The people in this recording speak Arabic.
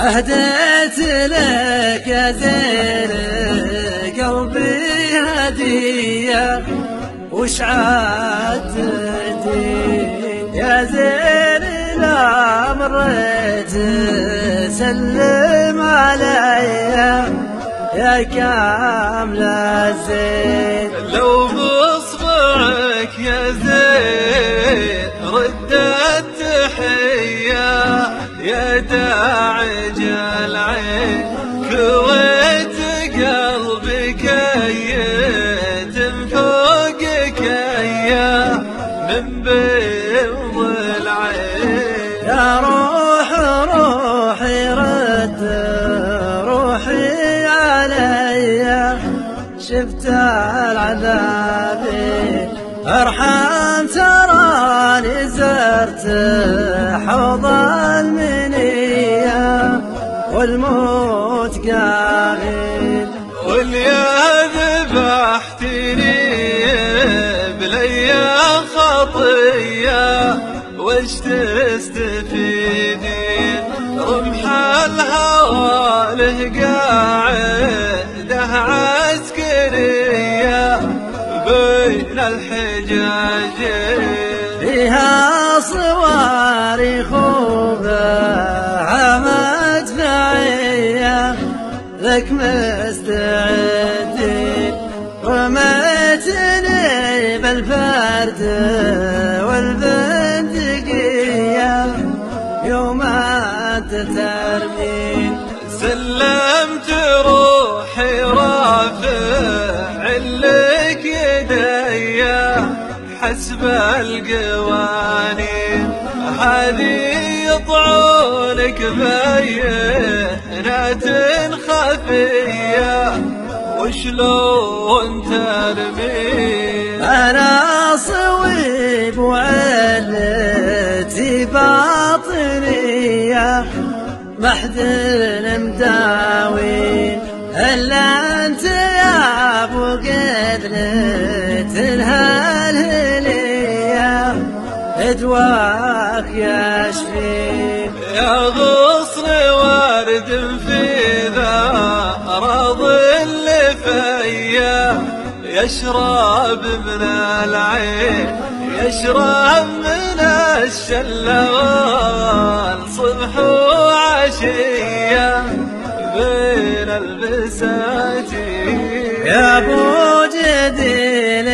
أهديت لك يا زين قلبي هدية وش عاد تدين يا زين لا مريت سلم عليا يا كامل الزين لو بصبعك يا زين ردت تحية يا داعج العين كويت قلبي كيت فوقك يا من بيض العين يا روحي رد روحي عليا شفت العذاب ارحم تراني زرت حوض المنية والموت قابل واليا ذبحتني بليا خطية وش تستفيدين رمح الهوى له قاعده عسكرية بين الحجاجين فيها صواريخ ومدفعية ذاك مستعدين رميتني بالفرد والبندقية يوم أنت ترمين سلمت روحي رافع لك يديا حسب القوانين هذه يطعونك بينات خفية وشلون ترمين أنا صويب وعلتي باطنية محد المداوين إلا أنت يا أبو قدرة الهلهلية ادواك يشفي يا غصن ورد في ذا أراض اللي فيا يشرب من العين يشرب من الشلوان صبح وعشية بين البساتين يا ابو جديل